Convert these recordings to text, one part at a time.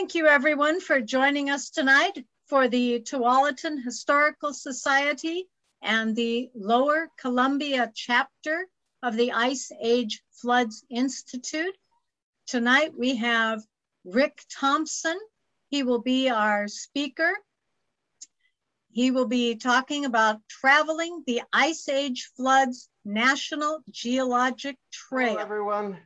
Thank you, everyone, for joining us tonight for the Tualatin Historical Society and the Lower Columbia chapter of the Ice Age Floods Institute. Tonight we have Rick Thompson. He will be our speaker. He will be talking about traveling the Ice Age Floods National Geologic Trail. Hello, everyone.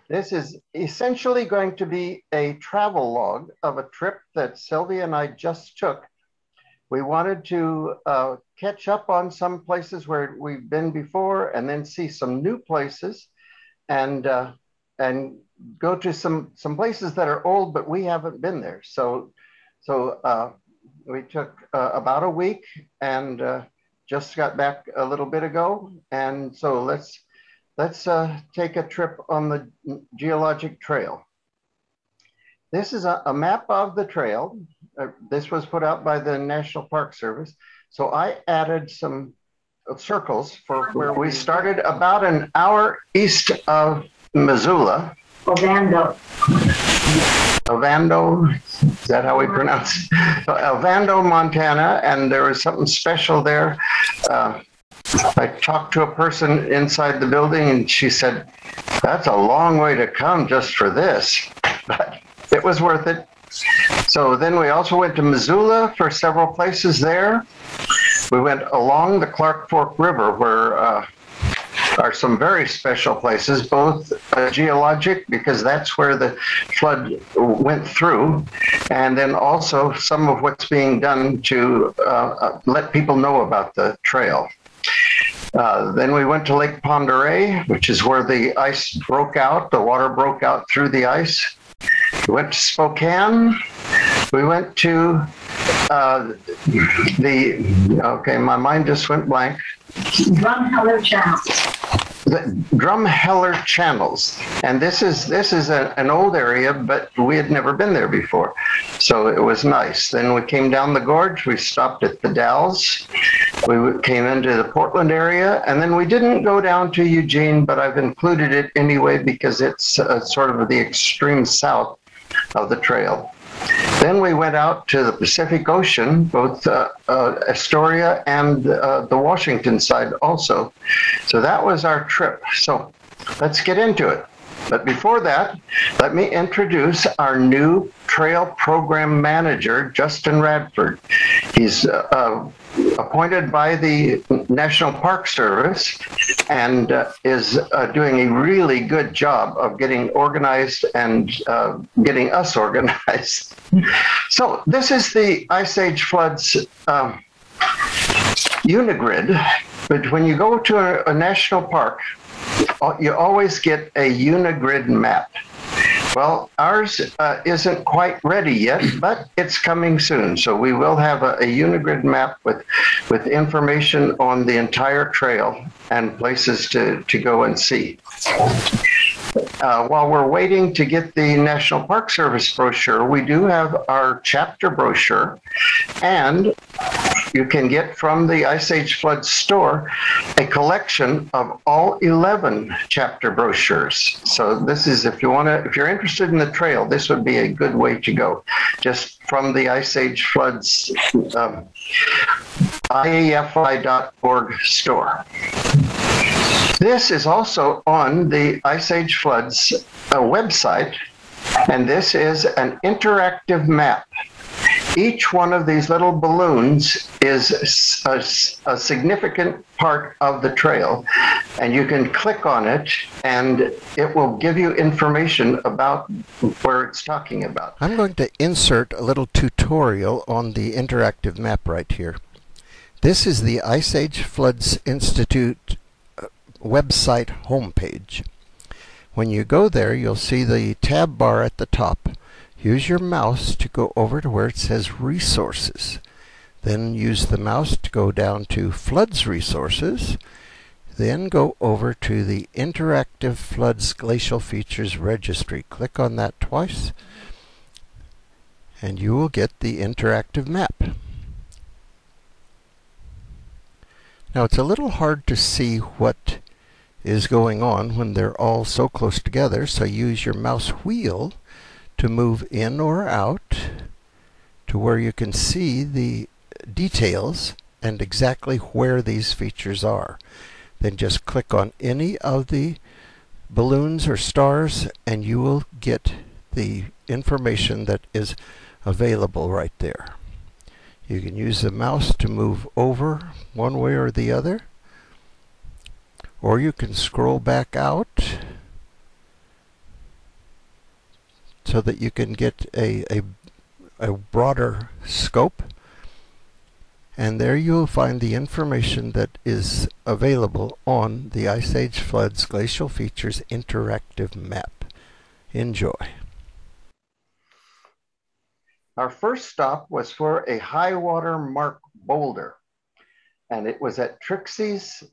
This is essentially going to be a travel log of a trip that Sylvia and I just took. We wanted to catch up on some places where we've been before and then see some new places and go to some places that are old, but we haven't been there. So we took about a week and just got back a little bit ago. And so let's take a trip on the Geologic Trail. This is a map of the trail. This was put out by the National Park Service. So I added some circles for where we started about an hour east of Missoula. Ovando, is that how we pronounce it? Ovando, Montana, and there was something special there. I talked to a person inside the building and she said, that's a long way to come just for this, but it was worth it. So then we also went to Missoula for several places there. We went along the Clark Fork River where are some very special places, both geologic, because that's where the flood went through, and then also some of what's being done to let people know about the trail. Then we went to Lake Pend Oreille, which is where the ice broke out, the water broke out through the ice. We went to Spokane. We went to okay, my mind just went blank. Drumheller Channels. The Drumheller Channels, and this is an old area, but we had never been there before, so it was nice. Then we came down the gorge. We stopped at the Dalles. We came into the Portland area, and then we didn't go down to Eugene, but I've included it anyway because it's sort of the extreme south of the trail. Then we went out to the Pacific Ocean, both Astoria and the Washington side also. So that was our trip. So let's get into it. But before that, let me introduce our new trail program manager, Justin Radford. He's appointed by the National Park Service and is doing a really good job of getting organized and getting us organized. So this is the Ice Age Floods unigrid. But when you go to a national park, you always get a unigrid map. Well, ours isn't quite ready yet, but it's coming soon. So we will have a unigrid map with information on the entire trail and places to go and see. While we're waiting to get the National Park Service brochure, we do have our chapter brochure, and you can get from the Ice Age Flood store a collection of all 11 chapter brochures. So this is, if you're interested in the trail, this would be a good way to go, just from the Ice Age Floods IAFI.org store. This is also on the Ice Age Floods website, and this is an interactive map. Each one of these little balloons is a significant part of the trail, and you can click on it and it will give you information about where it's talking about. I'm going to insert a little tutorial on the interactive map right here. This is the Ice Age Floods Institute website homepage. When you go there, you'll see the tab bar at the top. Use your mouse to go over to where it says Resources. Then use the mouse to go down to Floods Resources. Then go over to the Interactive Floods Glacial Features Registry. Click on that twice, and you will get the interactive map. Now it's a little hard to see what is going on when they're all so close together, so use your mouse wheel to move in or out to where you can see the details and exactly where these features are. Then just click on any of the balloons or stars and you will get the information that is available right there. You can use the mouse to move over one way or the other, or you can scroll back out so that you can get a broader scope. And there you'll find the information that is available on the Ice Age Floods Glacial Features Interactive Map. Enjoy. Our first stop was for a high water mark boulder, and it was at Trixi's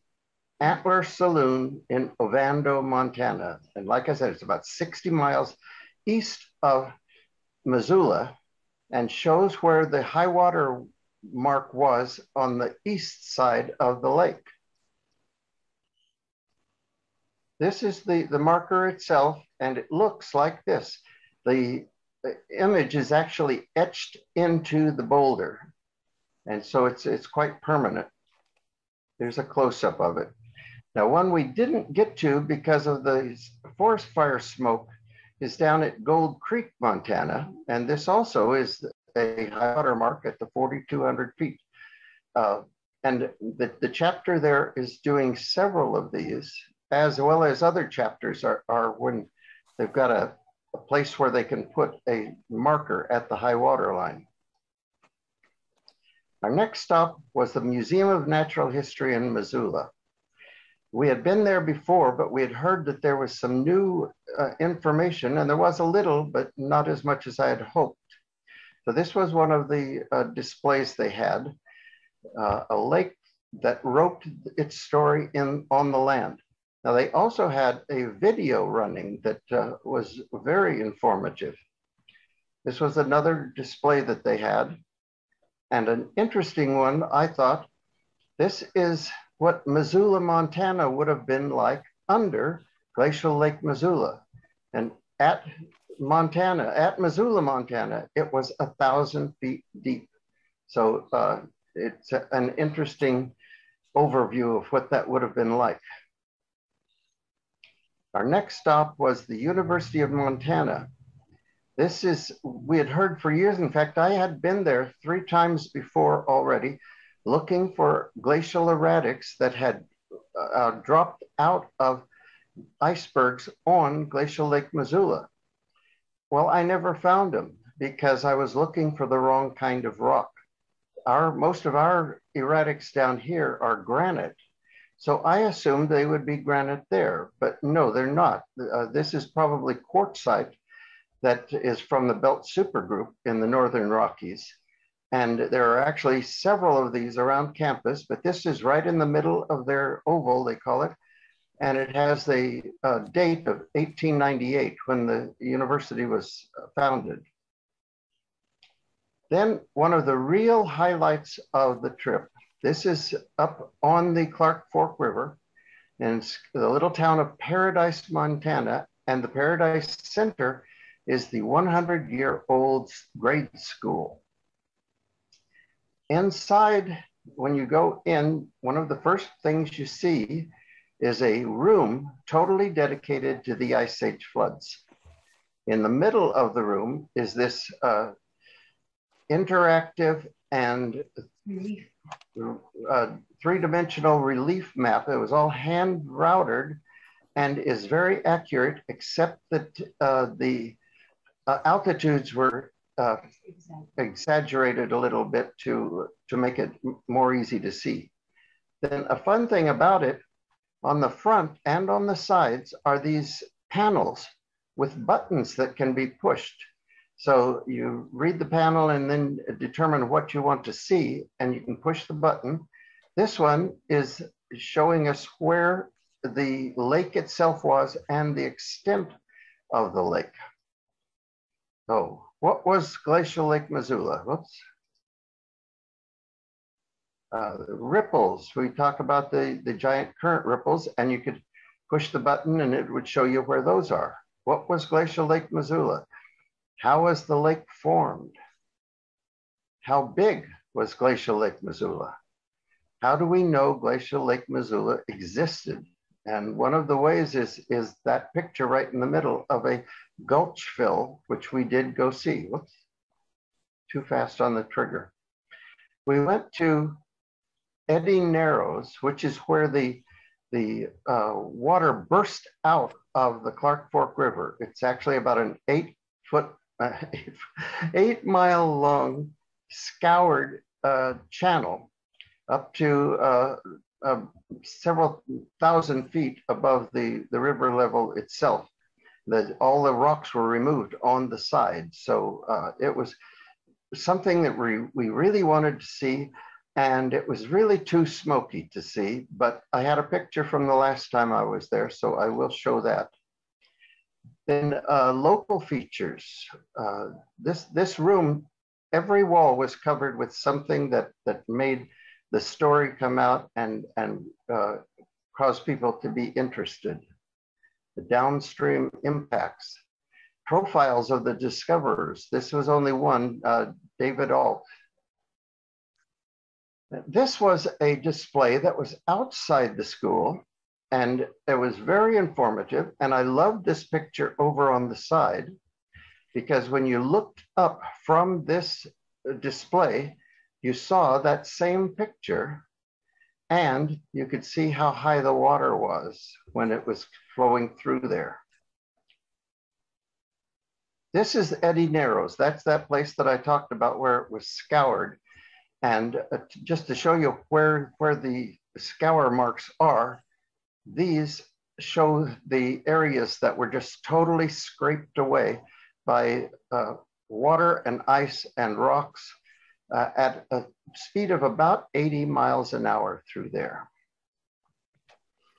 Antler Saloon in Ovando, Montana. And like I said, it's about 60 miles east of Missoula and shows where the high water mark was on the east side of the lake. This is the marker itself, and it looks like this. The image is actually etched into the boulder, and so it's quite permanent. There's a close-up of it. Now, one we didn't get to because of the forest fire smoke is down at Gold Creek, Montana, and this also is a high water mark at the 4,200 feet. And the chapter there is doing several of these, as well as other chapters are when they've got a place where they can put a marker at the high water line. Our next stop was the Museum of Natural History in Missoula. We had been there before, but we had heard that there was some new information, and there was a little, but not as much as I had hoped. So this was one of the displays they had, a lake that wrote its story on the land. Now, they also had a video running that was very informative. This was another display that they had, and an interesting one, I thought. This is what Missoula, Montana would have been like under Glacial Lake Missoula. And at Missoula, Montana, it was 1,000 feet deep. So it's an interesting overview of what that would have been like. Our next stop was the University of Montana. We had heard for years. In fact, I had been there 3 times before already, looking for glacial erratics that had dropped out of icebergs on Glacial Lake Missoula. Well, I never found them because I was looking for the wrong kind of rock. Most of our erratics down here are granite. So I assumed they would be granite there, but no, they're not. This is probably quartzite that is from the Belt Supergroup in the Northern Rockies. And there are actually several of these around campus, but this is right in the middle of their oval, they call it. And it has the date of 1898 when the university was founded. Then one of the real highlights of the trip, this is up on the Clark Fork River in the little town of Paradise, Montana, and the Paradise Center is the 100-year-old grade school. Inside, when you go in, one of the first things you see is a room totally dedicated to the Ice Age floods. In the middle of the room is this interactive and three-dimensional relief map. It was all hand routed and is very accurate, except that the altitudes were exaggerated a little bit to make it more easy to see. Then a fun thing about it, on the front and on the sides are these panels with buttons that can be pushed. So you read the panel and then determine what you want to see, and you can push the button. This one is showing us where the lake itself was and the extent of the lake. So what was Glacial Lake Missoula? Whoops. Ripples, we talk about the giant current ripples, and you could push the button and it would show you where those are. What was Glacial Lake Missoula? How was the lake formed? How big was Glacial Lake Missoula? How do we know Glacial Lake Missoula existed? And one of the ways is that picture right in the middle of a gulch fill, which we did go see. Whoops, too fast on the trigger. We went to Eddy Narrows, which is where the water burst out of the Clark Fork River. It's actually about an 8-mile long scoured channel up to several thousand feet above the river level itself. All the rocks were removed on the side. So it was something that we really wanted to see, and it was really too smoky to see, but I had a picture from the last time I was there, so I will show that. Then local features. This room, every wall was covered with something that made the story come out and cause people to be interested. The downstream impacts. Profiles of the discoverers. This was only one, David Alt. This was a display that was outside the school, and it was very informative. And I loved this picture over on the side, because when you looked up from this display, you saw that same picture, and you could see how high the water was when it was flowing through there. This is Eddy Narrows. That's that place that I talked about where it was scoured. And just to show you where the scour marks are, these show the areas that were just totally scraped away by water and ice and rocks at a speed of about 80 miles an hour through there.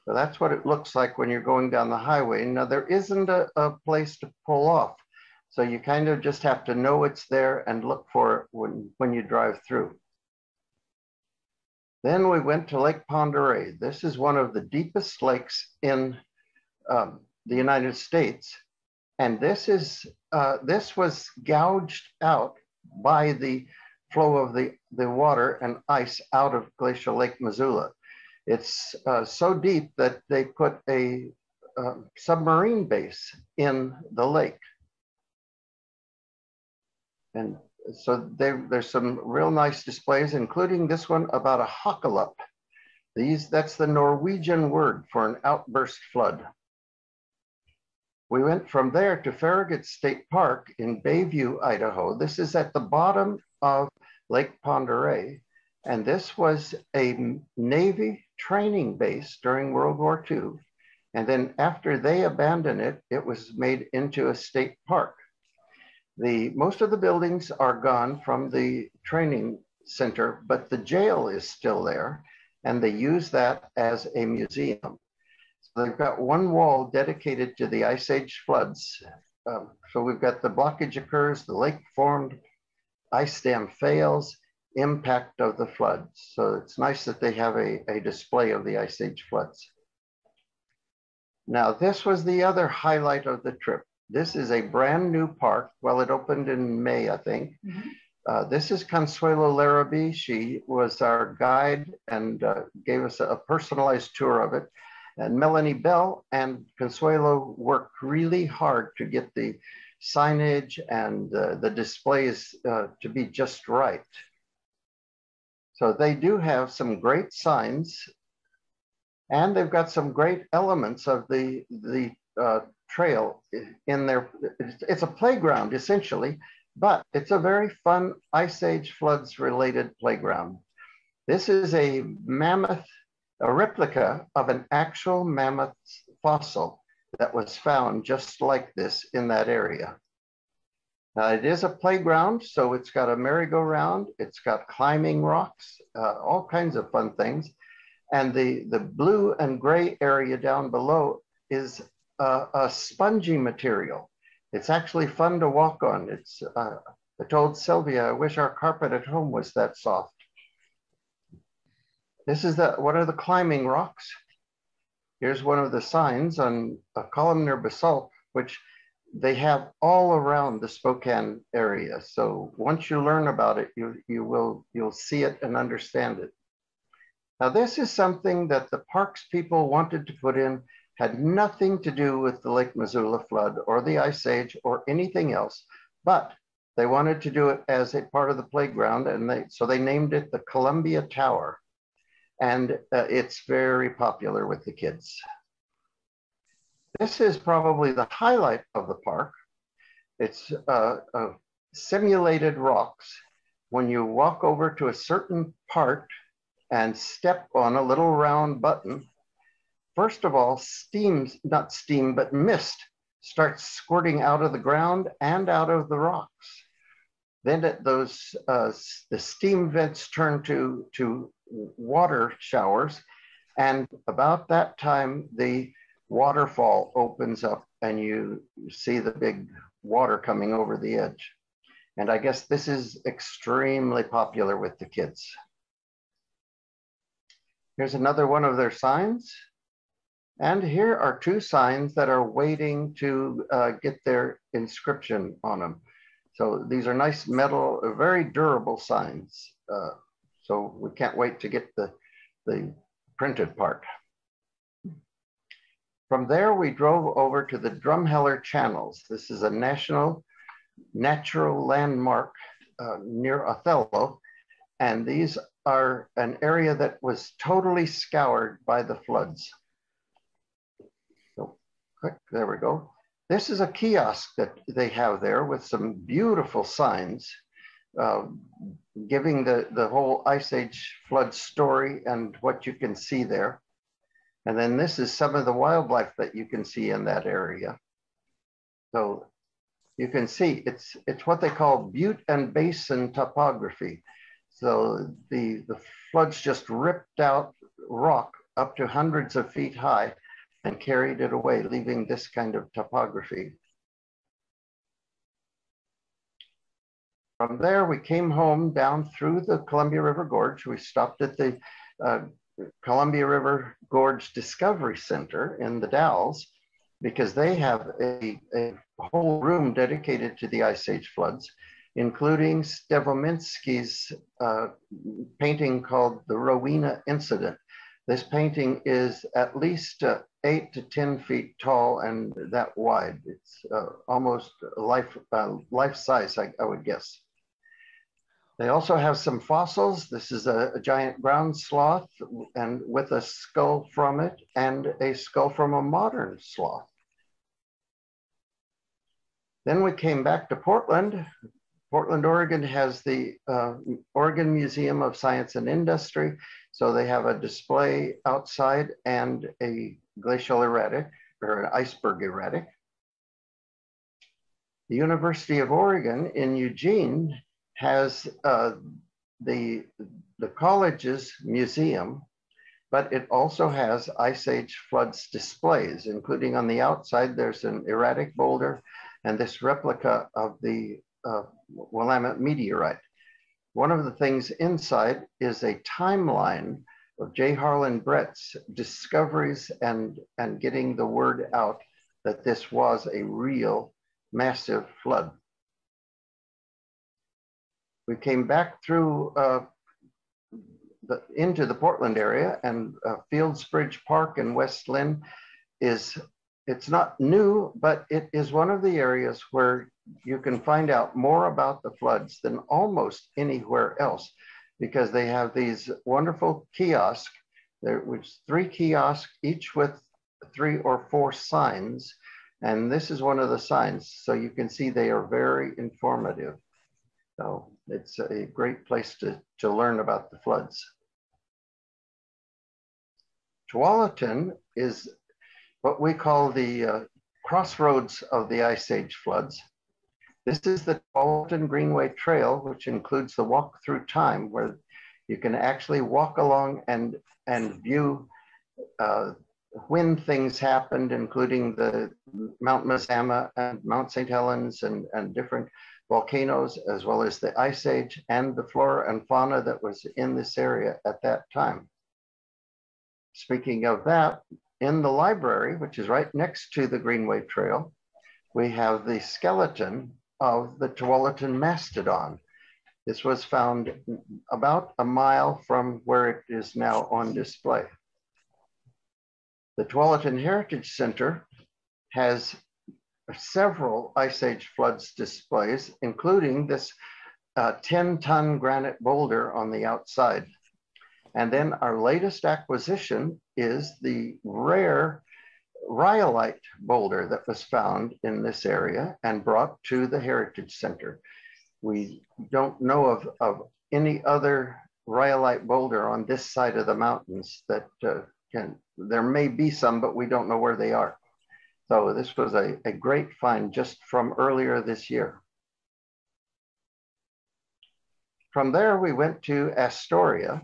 So that's what it looks like when you're going down the highway. Now, there isn't a place to pull off. So you kind of just have to know it's there and look for it when you drive through. Then we went to Lake Pend Oreille. This is one of the deepest lakes in the United States. And this was gouged out by the flow of the water and ice out of Glacial Lake Missoula. It's so deep that they put a submarine base in the lake. And so there's some real nice displays, including this one about a hockelup. That's the Norwegian word for an outburst flood. We went from there to Farragut State Park in Bayview, Idaho. This is at the bottom of Lake Pend Oreille, and this was a Navy training base during World War II. And then after they abandoned it, it was made into a state park. Most of the buildings are gone from the training center, but the jail is still there, and they use that as a museum. So they've got one wall dedicated to the Ice Age floods. So we've got the blockage occurs, the lake formed, ice dam fails, impact of the floods. So it's nice that they have a display of the Ice Age floods. Now, this was the other highlight of the trip. This is a brand new park. Well, it opened in May, I think. Mm-hmm. This is Consuelo Larrabee. She was our guide and gave us a personalized tour of it. And Melanie Bell and Consuelo worked really hard to get the signage and the displays to be just right. So they do have some great signs, and they've got some great elements of the trail in there. It's a playground essentially, but it's a very fun Ice Age floods related playground. This is a replica of an actual mammoth fossil that was found just like this in that area. Now, it is a playground, so it's got a merry-go-round, it's got climbing rocks, all kinds of fun things. And the blue and gray area down below is a spongy material. It's actually fun to walk on. I told Sylvia, I wish our carpet at home was that soft. This is one of the climbing rocks. Here's one of the signs on a columnar basalt, which they have all around the Spokane area. So once you learn about it, you'll see it and understand it. Now, this is something that the parks people wanted to put in, had nothing to do with the Lake Missoula flood or the Ice Age or anything else, but they wanted to do it as a part of the playground, and so they named it the Columbia Tower, and it's very popular with the kids. This is probably the highlight of the park. It's simulated rocks. When you walk over to a certain part and step on a little round button, first of all, not steam, but mist starts squirting out of the ground and out of the rocks. Then the steam vents turn to water showers, and about that time, the waterfall opens up and you see the big water coming over the edge. And I guess this is extremely popular with the kids. Here's another one of their signs. And here are two signs that are waiting to get their inscription on them. So these are nice metal, very durable signs. So we can't wait to get the printed part. From there, we drove over to the Drumheller Channels. This is a national natural landmark near Othello. And these are an area that was totally scoured by the floods. So, quick, there we go. This is a kiosk that they have there with some beautiful signs giving the whole Ice Age flood story and what you can see there. And then this is some of the wildlife that you can see in that area. So you can see it's what they call butte and basin topography. So the floods just ripped out rock up to hundreds of feet high and carried it away, leaving this kind of topography. From there, we came home down through the Columbia River Gorge. We stopped at the Columbia River Gorge Discovery Center in the Dalles, because they have a whole room dedicated to the Ice Age floods, including Stevominski's painting called The Rowena Incident. This painting is at least 8 to 10 feet tall and that wide. It's almost life size, I would guess. They also have some fossils. This is a giant ground sloth and with a skull from it and a skull from a modern sloth. Then we came back to Portland. Portland, Oregon has the Oregon Museum of Science and Industry. So they have a display outside and a glacial erratic or an iceberg erratic. The University of Oregon in Eugene has the college's museum, but it also has Ice Age floods displays, including on the outside, there's an erratic boulder and this replica of the Willamette meteorite. One of the things inside is a timeline of J. Harlan Brett's discoveries and getting the word out that this was a real massive flood. We came back through into the Portland area, and Fieldsbridge Park in West Linn it's not new, but it is one of the areas where you can find out more about the floods than almost anywhere else, because they have these wonderful kiosks, which 3 kiosks, each with 3 or 4 signs. And this is one of the signs. So you can see they are very informative. So it's a great place to learn about the floods. Tualatin is what we call the crossroads of the Ice Age floods. This is the Tualatin Greenway Trail, which includes the walk through time, where you can actually walk along and view when things happened, including the Mount Mazama and Mount St. Helens and different volcanoes, as well as the Ice Age and the flora and fauna that was in this area at that time. Speaking of that, in the library, which is right next to the Greenway Trail, we have the skeleton of the Tualatin mastodon. This was found about a mile from where it is now on display. The Tualatin Heritage Center has several Ice Age floods displays, including this 10-ton granite boulder on the outside. And then our latest acquisition is the rare rhyolite boulder that was found in this area and brought to the Heritage Center. We don't know of any other rhyolite boulder on this side of the mountains that there may be some, but we don't know where they are. So this was a great find just from earlier this year. From there, we went to Astoria,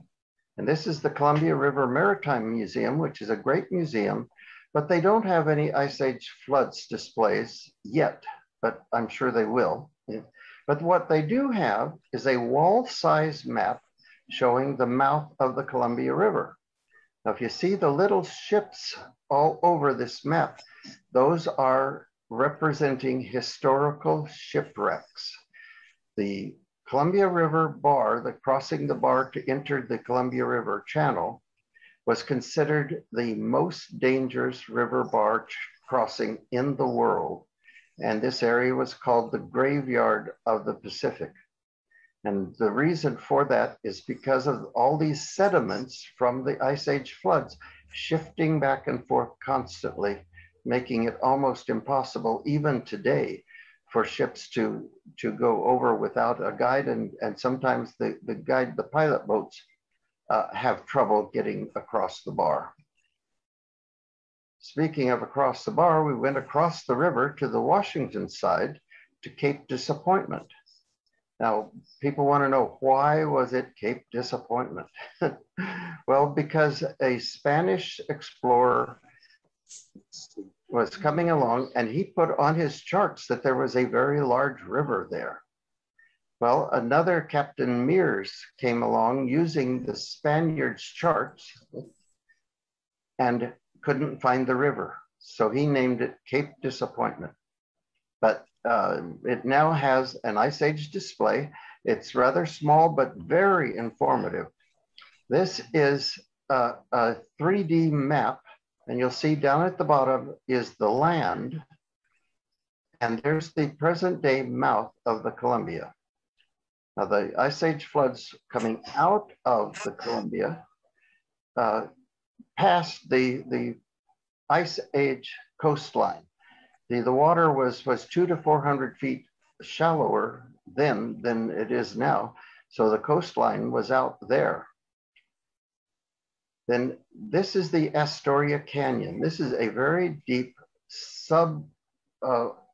and this is the Columbia River Maritime Museum, which is a great museum, but they don't have any Ice Age floods displays yet, but I'm sure they will. But what they do have is a wall-size map showing the mouth of the Columbia River. Now, if you see the little ships all over this map, those are representing historical shipwrecks. The Columbia River bar, the crossing the bar to enter the Columbia River Channel, was considered the most dangerous river bar crossing in the world. And this area was called the graveyard of the Pacific. And the reason for that is because of all these sediments from the Ice Age floods shifting back and forth constantly, making it almost impossible even today for ships to go over without a guide. And sometimes the pilot boats have trouble getting across the bar. Speaking of across the bar, we went across the river to the Washington side to Cape Disappointment. Now, people want to know, why was it Cape Disappointment? Well, because a Spanish explorer was coming along and he put on his charts that there was a very large river there. Well, another Captain Mears came along using the Spaniards' charts and couldn't find the river. So he named it Cape Disappointment. But it now has an Ice Age display. It's rather small, but very informative. This is a 3D map, and you'll see down at the bottom is the land, and there's the present day mouth of the Columbia. Now, the Ice Age floods coming out of the Columbia past the Ice Age coastline. The water was 200 to 400 feet shallower then than it is now. So the coastline was out there. Then this is the Astoria Canyon. This is a very deep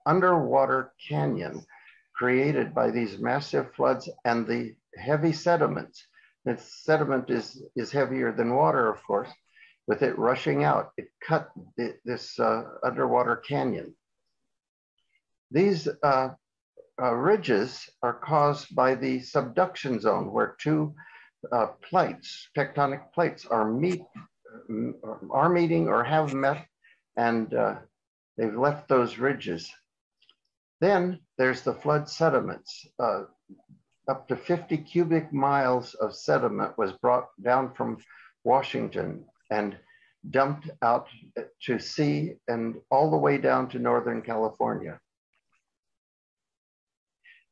underwater canyon created by these massive floods and the heavy sediments. The sediment is heavier than water, of course. With it rushing out, it cut this underwater canyon. These ridges are caused by the subduction zone, where two tectonic plates are meeting or have met, and they've left those ridges. Then there's the flood sediments. Up to 50 cubic miles of sediment was brought down from Washington and dumped out to sea and all the way down to Northern California.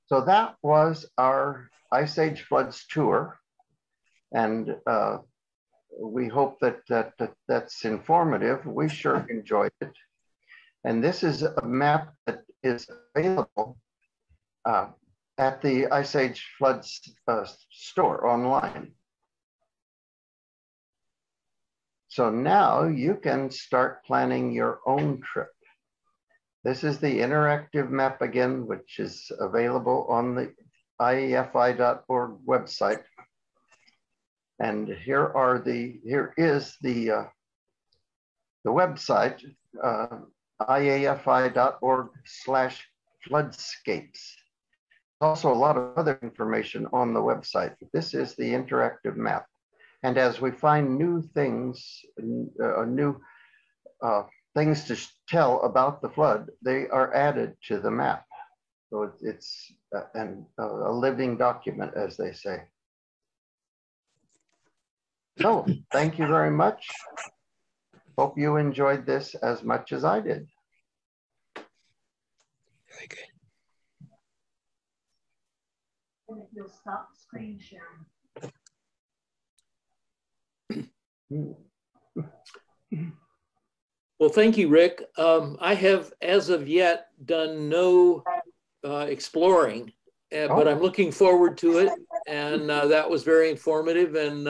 So that was our Ice Age Floods tour. And we hope that's informative. We sure enjoyed it. And this is a map that is available at the Ice Age Floods store online. So now you can start planning your own trip. This is the interactive map again, which is available on the IAFI.org website. And here is the website, IAFI.org/floodscapes. Also a lot of other information on the website. This is the interactive map. And as we find new things, new things to tell about the flood, they are added to the map. So it's a living document, as they say. So thank you very much. Hope you enjoyed this as much as I did. Very good. And if you'll stop screen sharing. Well, thank you, Rick. I have, as of yet, done no exploring, but I'm looking forward to it. And that was very informative. And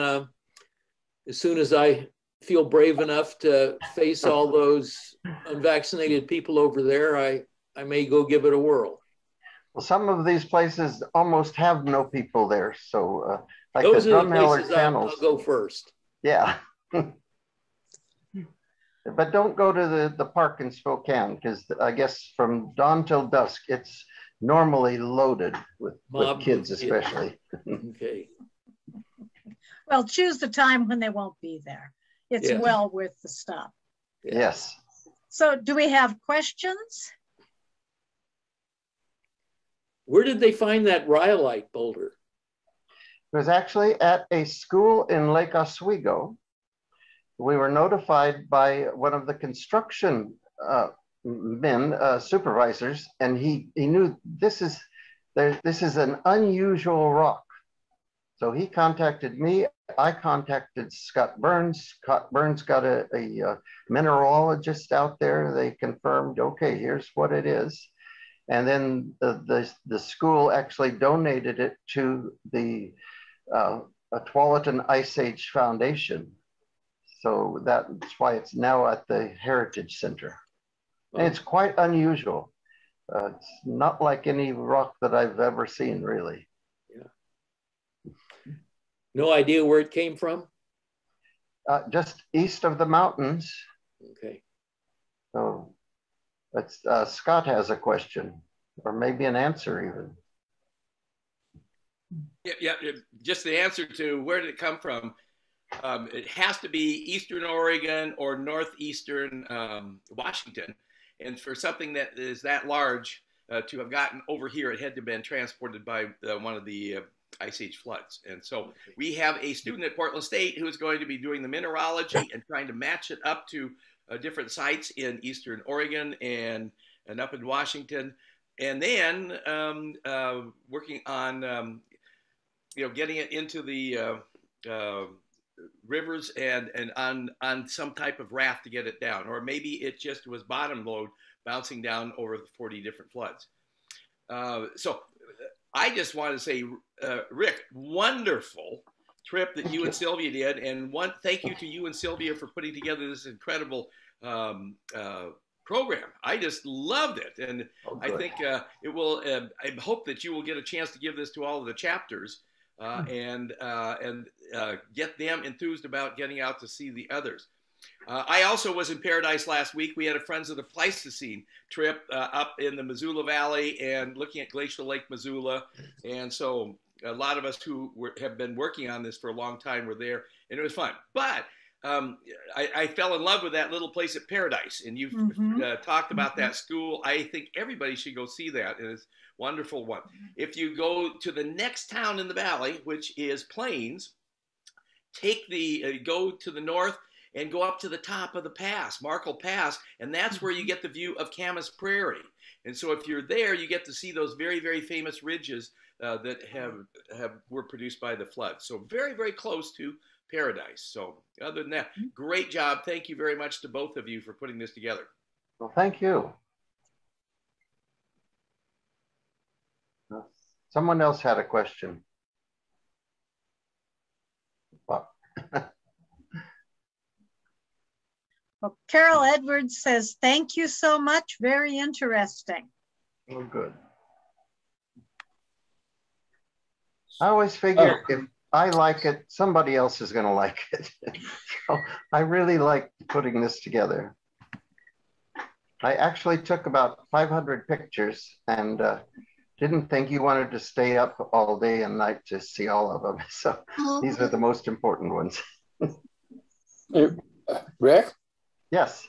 as soon as I feel brave enough to face all those unvaccinated people over there, I may go give it a whirl. Well, some of these places almost have no people there. So like those the are the Drumheller places channels. I'll go first. Yeah. But don't go to the park in Spokane, because I guess from dawn till dusk, it's normally loaded with kids, especially. Okay. Well, choose the time when they won't be there. It's well worth the stop. Yes. So do we have questions? Where did they find that rhyolite boulder? It was actually at a school in Lake Oswego. We were notified by one of the construction supervisors, and he knew this is an unusual rock. So he contacted me. I contacted Scott Burns. Scott Burns got a mineralogist out there. They confirmed, okay, here's what it is. And then the school actually donated it to the Tualatin Ice Age Foundation. So that's why it's now at the Heritage Center. And it's quite unusual. It's not like any rock that I've ever seen, really. Yeah. No idea where it came from? Just east of the mountains. Okay. So that's, Scott has a question, or maybe an answer even. Yeah, just the answer to where did it come from? It has to be Eastern Oregon or Northeastern Washington. And for something that is that large to have gotten over here, it had to have been transported by one of the Ice Age floods. And so we have a student at Portland State who is going to be doing the mineralogy and trying to match it up to different sites in Eastern Oregon and up in Washington. And then working on, getting it into the rivers and on some type of raft to get it down, or maybe it just was bottom load bouncing down over the 40 different floods. So I just want to say, Rick, wonderful trip that you and Sylvia did, and thank you to you and Sylvia for putting together this incredible program. I just loved it, and I think it will. I hope that you will get a chance to give this to all of the chapters. And get them enthused about getting out to see the others. I also was in Paradise last week. We had a Friends of the Pleistocene trip up in the Missoula Valley and looking at Glacial Lake Missoula. And so a lot of us who have been working on this for a long time were there, and it was fun. But I fell in love with that little place at Paradise, and you've talked about that school. I think everybody should go see that. It's a wonderful one. If you go to the next town in the valley, which is Plains, go to the north and go up to the top of the pass, Markle Pass, and that's where you get the view of Camas Prairie. And so if you're there, you get to see those very, very famous ridges that were produced by the flood. So very, very close to Paradise. So other than that, great job. Thank you very much to both of you for putting this together. Well, thank you. Someone else had a question. Well, Carol Edwards says, thank you so much. Very interesting. Oh, good. I always figure if I like it, somebody else is going to like it. So I really like putting this together. I actually took about 500 pictures and didn't think you wanted to stay up all day and night to see all of them. So these are the most important ones. Rick? Yes.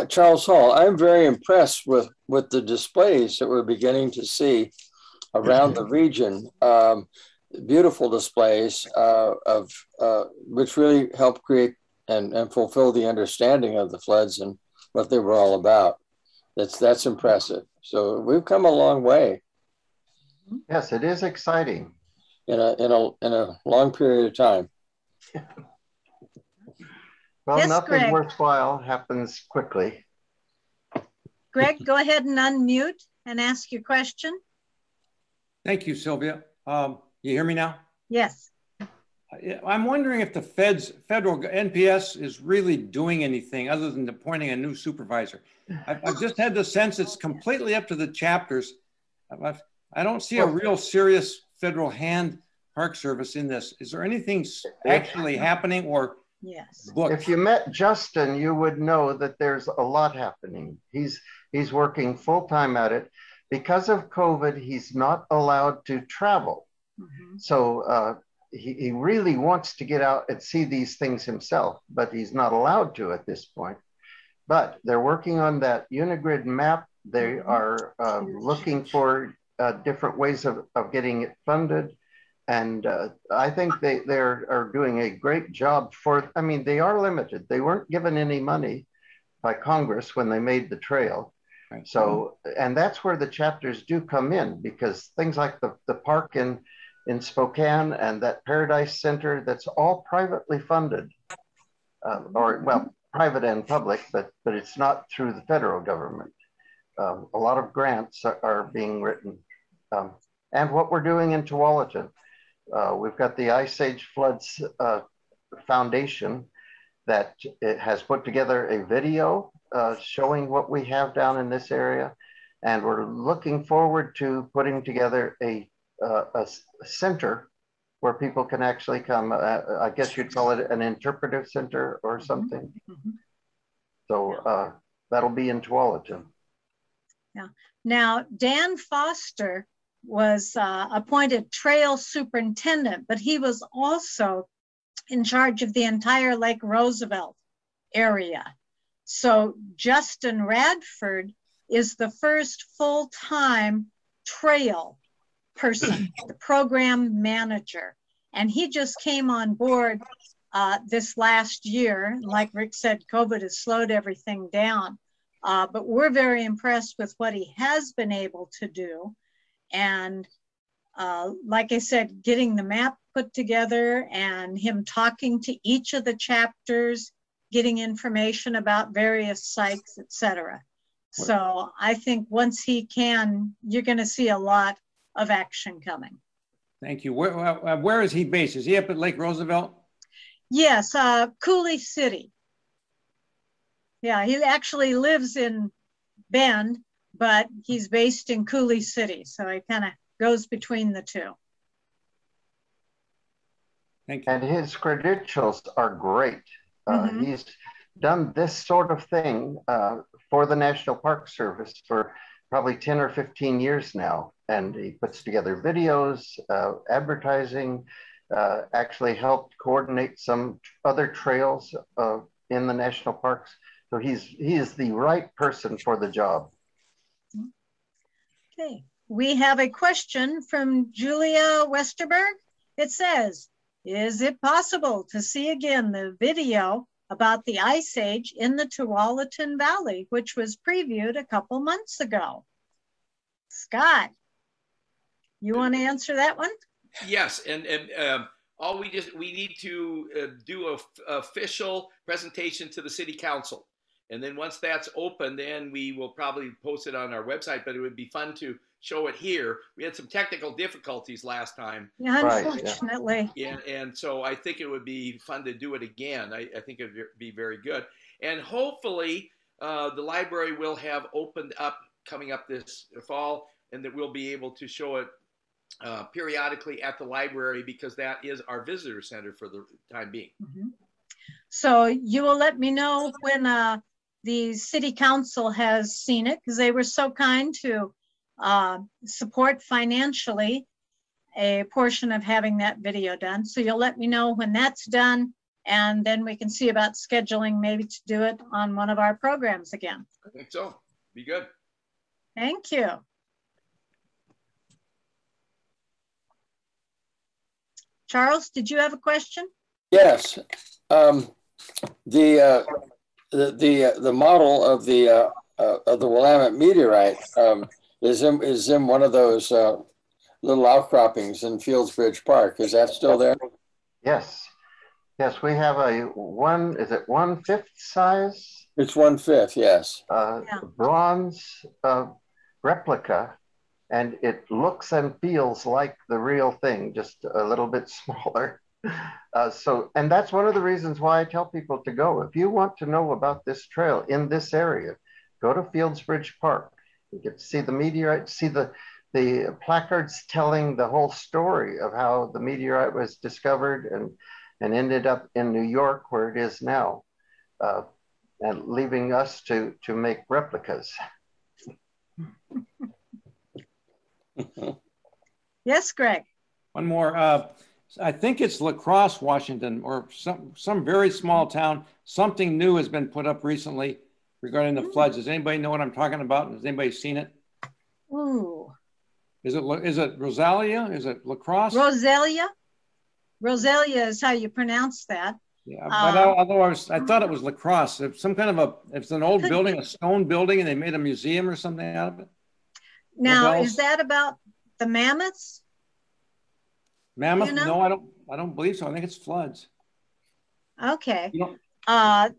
Charles Hall, I'm very impressed with the displays that we're beginning to see around the region. Beautiful displays of which really help create and fulfill the understanding of the floods and what they were all about. That's impressive. So we've come a long way. Yes, it is exciting. In a long period of time. Well, Yes, nothing Greg. worthwhile happens quickly. Greg, go ahead and unmute and ask your question. Thank you, Sylvia. You hear me now? Yes. I'm wondering if the federal NPS is really doing anything other than appointing a new supervisor. I've just had the sense it's completely up to the chapters. I don't see a real serious federal hand Park Service in this. Is there anything actually happening or yes? Booked? If you met Justin, you would know that there's a lot happening. He's working full time at it. Because of COVID, he's not allowed to travel. Mm-hmm. So he really wants to get out and see these things himself, but he's not allowed to at this point. But they're working on that Unigrid map. They are looking for different ways of getting it funded. And I think they are doing a great job I mean, they are limited. They weren't given any money by Congress when they made the trail. Right. So, and that's where the chapters do come in, because things like the park in Spokane and that Paradise Center, that's all privately funded, or well, private and public, but it's not through the federal government. A lot of grants are being written. And what we're doing in Tualatin, we've got the Ice Age Floods Foundation that it has put together a video showing what we have down in this area. And we're looking forward to putting together a center where people can actually come. I guess you'd call it an interpretive center or something. Mm-hmm. So that'll be in Tualatin. Yeah. Now, Dan Foster was appointed trail superintendent, but he was also in charge of the entire Lake Roosevelt area. So Justin Radford is the first full-time trail person, the program manager. And he just came on board this last year. Like Rick said, COVID has slowed everything down. But we're very impressed with what he has been able to do. And like I said, getting the map put together and him talking to each of the chapters, getting information about various sites, etc. So I think once he can, you're going to see a lot of action coming. Thank you. Where is he based? Is he up at Lake Roosevelt? Yes, Coulee City. Yeah, he actually lives in Bend, but he's based in Coulee City. So he kind of goes between the two. Thank you. And his credentials are great. Mm-hmm. He's done this sort of thing for the National Park Service for probably 10 or 15 years now. And he puts together videos, advertising, actually helped coordinate some other trails in the national parks. So he is the right person for the job. Okay, we have a question from Julia Westerberg. It says, is it possible to see again the video about the Ice Age in the Tualatin Valley, which was previewed a couple months ago? Scott, you want to answer that one? Yes, and we need to do an official presentation to the city council. And then once that's open, then we will probably post it on our website, but it would be fun to show it here. We had some technical difficulties last time. Yeah, unfortunately. Yeah, and so I think it would be fun to do it again. I think it would be very good. And hopefully the library will have opened up coming up this fall, and that we'll be able to show it periodically at the library, because that is our visitor center for the time being. Mm-hmm. So you will let me know when the city council has seen it, because they were so kind to support financially a portion of having that video done. So you'll let me know when that's done, and then we can see about scheduling maybe to do it on one of our programs again. I think so. Be good. Thank you. Charles, did you have a question? Yes. The model of the Willamette meteorite is in one of those little outcroppings in Fieldsbridge Park. Is that still there? Yes. Yes, we have a is it 1/5 size? It's 1/5, yes. Bronze replica, and it looks and feels like the real thing, just a little bit smaller. And that's one of the reasons why I tell people to go. If you want to know about this trail in this area, go to Fieldsbridge Park. You get to see the meteorite, see the placards telling the whole story of how the meteorite was discovered and ended up in New York, where it is now, and leaving us to make replicas. Yes, Greg. One more. I think it's La Crosse, Washington, or some very small town. Something new has been put up recently regarding the floods. Does anybody know what I'm talking about? Has anybody seen it? Ooh. Is it Rosalia? Is it La Crosse? Rosalia? Rosalia is how you pronounce that. Yeah, but although I thought it was La Crosse. It's some kind of it's an old building, a stone building, and they made a museum or something out of it. Now, is that about the mammoths? Mammoth? You know? No, I don't believe so. I think it's floods. Okay. You know,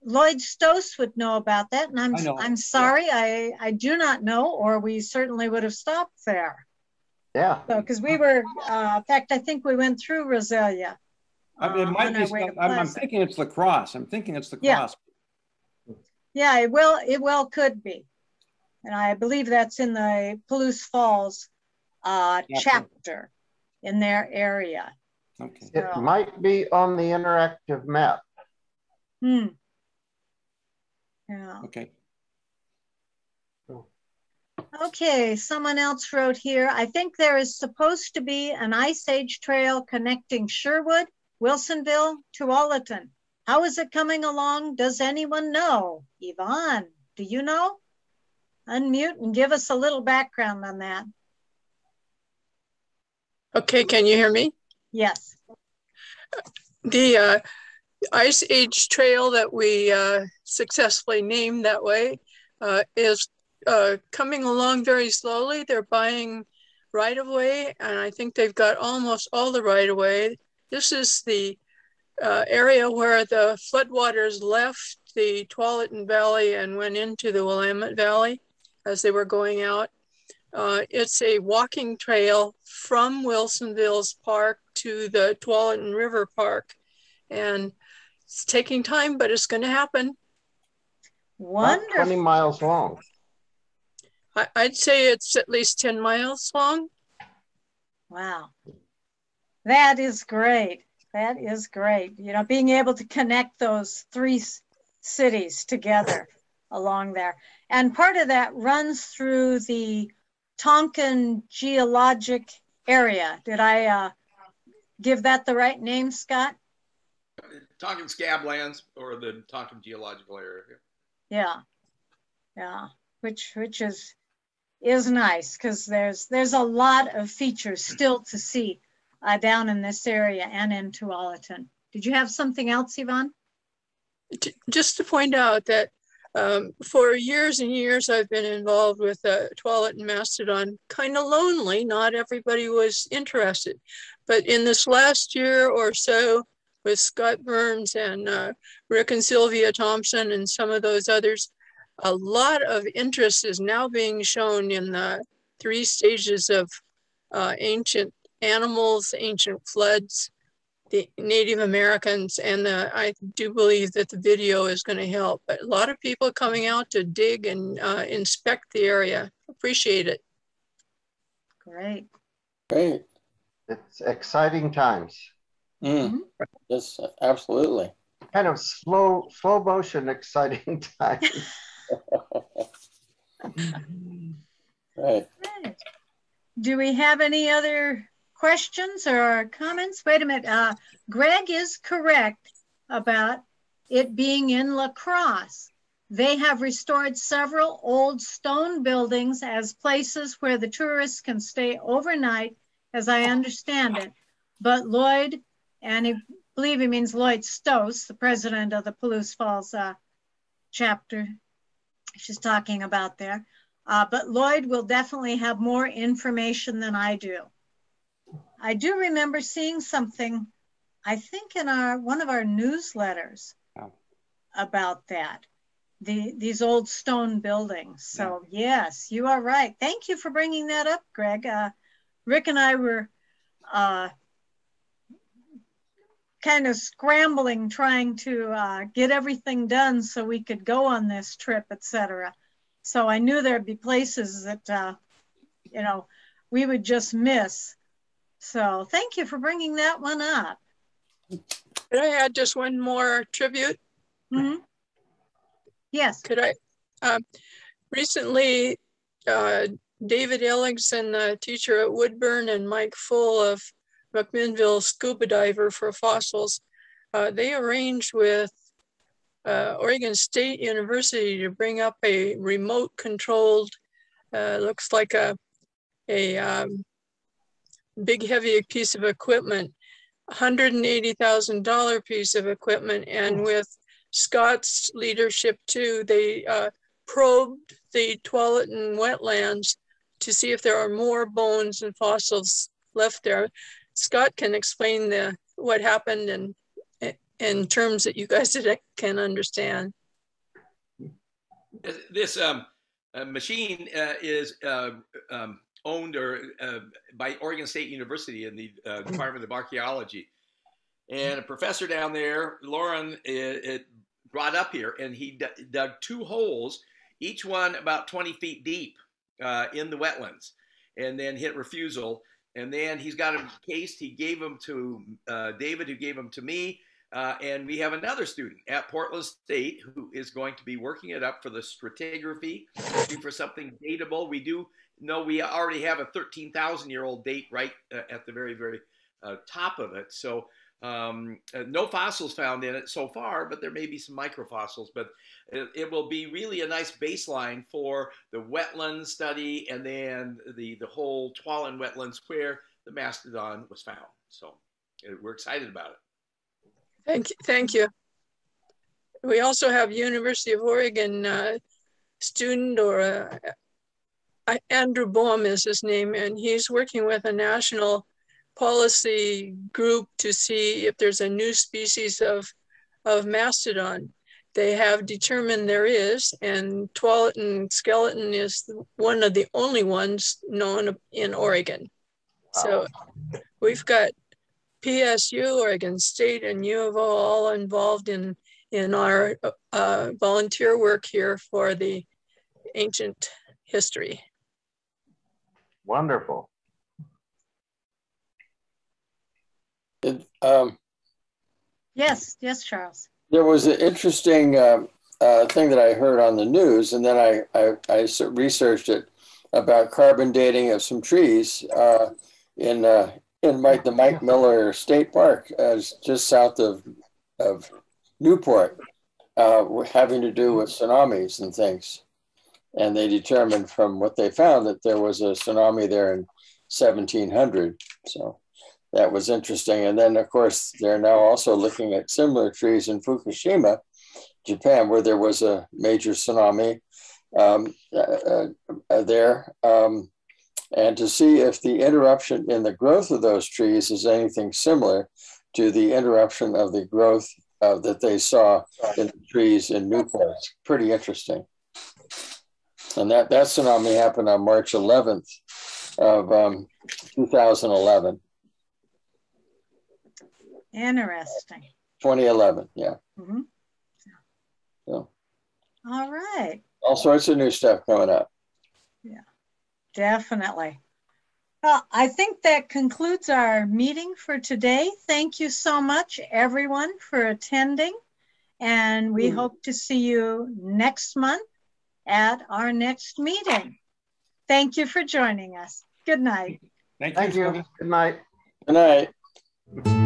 Lloyd Stoss would know about that, and I'm sorry, yeah. I do not know, or we certainly would have stopped there. Yeah. So, because we were, in fact, I think we went through Rosalia. It might be. I'm thinking it's La Crosse. I'm thinking it's La Crosse. Yeah, it well could be, and I believe that's in the Palouse Falls chapter in their area. Okay. It might be on the interactive map. Yeah. Okay. Okay, someone else wrote here, I think there is supposed to be an Ice Age trail connecting Sherwood, Wilsonville to Tualatin. How is it coming along? Does anyone know? Yvonne, do you know? Unmute and give us a little background on that. Okay, can you hear me? Yes. The Ice Age trail that we successfully named that way is coming along very slowly. They're buying right-of-way, and I think they've got almost all the right-of-way. This is the area where the floodwaters left the Tualatin Valley and went into the Willamette Valley as they were going out. It's a walking trail from Wilsonville's park to the Tualatin River Park, and it's taking time, but it's going to happen. Wonderful. 20 miles long. I'd say it's at least 10 miles long. Wow. That is great. That is great. You know, being able to connect those three cities together along there. And part of that runs through the Tonkin Geologic area. Did I give that the right name, Scott? Tonkin Scablands, or the Tonkin Geological Area. Yeah. Yeah. Which is nice, because there's a lot of features still to see down in this area and in Tualatin. Did you have something else, Yvonne? Just to point out that for years and years I've been involved with Tualatin Mastodon, kind of lonely. Not everybody was interested. But in this last year or so, with Scott Burns and Rick and Sylvia Thompson and some of those others, a lot of interest is now being shown in the 3 stages of ancient animals, ancient floods, the Native Americans, and I do believe that the video is going to help. But a lot of people coming out to dig and inspect the area. Appreciate it. Great. Great. It's exciting times. Yes, absolutely. Kind of slow motion, exciting times. Right. Do we have any other questions or comments? Wait a minute. Greg is correct. about it being in La Crosse. They have restored several old stone buildings as places where the tourists can stay overnight, as I understand it. But Lloyd, and I believe he means Lloyd Stoss, the president of the Palouse Falls chapter, she's talking about there. But Lloyd will definitely have more information than I do. I do remember seeing something, I think in one of our newsletters about that, these old stone buildings. So yes, you are right. Thank you for bringing that up, Greg. Rick and I were kind of scrambling, trying to get everything done so we could go on this trip, etc. So I knew there'd be places that, you know, we would just miss. So thank you for bringing that one up. Could I add just one more tribute? Mm-hmm. Yes. Could I? Recently, David Ellingson, the teacher at Woodburn, and Mike Full of McMinnville Scuba Diver for Fossils, they arranged with Oregon State University to bring up a remote controlled, looks like a big heavy piece of equipment, $180,000 piece of equipment. And with Scott's leadership too, they probed the Tualatin wetlands to see if there are more bones and fossils left there. Scott can explain what happened and in terms that you guys can understand. This machine is owned by Oregon State University in the Department of Archaeology. And a professor down there, Lauren, it brought up here, and he dug 2 holes, each one about 20 feet deep in the wetlands, and then hit refusal. And then he's got them cased. He gave them to David, who gave them to me. And we have another student at Portland State who is going to be working it up for the stratigraphy, looking for something datable. We do know we already have a 13,000-year-old date right at the very, very top of it. So no fossils found in it so far, but there may be some microfossils. But it will be really a nice baseline for the wetland study and then the whole Tualatin wetlands where the mastodon was found. So we're excited about it. Thank you. We also have University of Oregon student, or Andrew Boehm is his name, and he's working with a national policy group to see if there's a new species of mastodon. They have determined there is, and Tualatin skeleton is one of the only ones known in Oregon. So we've got PSU, Oregon State, and U of O all involved in our volunteer work here for the ancient history. Wonderful. Yes, Charles. There was an interesting thing that I heard on the news, and then I researched it about carbon dating of some trees in the Mike Miller State Park, just south of Newport, having to do with tsunamis and things. And they determined from what they found that there was a tsunami there in 1700. So that was interesting. And then, of course, they're now also looking at similar trees in Fukushima, Japan, where there was a major tsunami there. And to see if the interruption in the growth of those trees is anything similar to the interruption of the growth that they saw in the trees in Newport. It's pretty interesting. And that tsunami happened on March 11th of 2011. Interesting. 2011, yeah. Mm-hmm. So, all right. All sorts of new stuff coming up. Yeah, definitely. Well, I think that concludes our meeting for today. Thank you so much, everyone, for attending. And we hope to see you next month at our next meeting. Thank you for joining us. Good night. Thank you. Good night. Good night.